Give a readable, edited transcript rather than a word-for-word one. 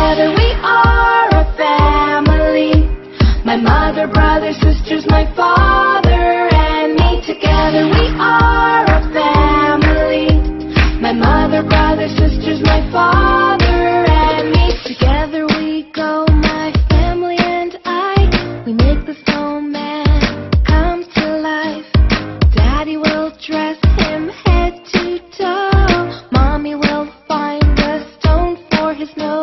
together we are a family. My mother, brothers, sisters, my father, and me. Together we are a family. My mother, brothers, sisters, my father, and me. Together we go, my family and I. We make the snowman come to life. Daddy will dress him head to toe. Mommy will find a stone for his nose.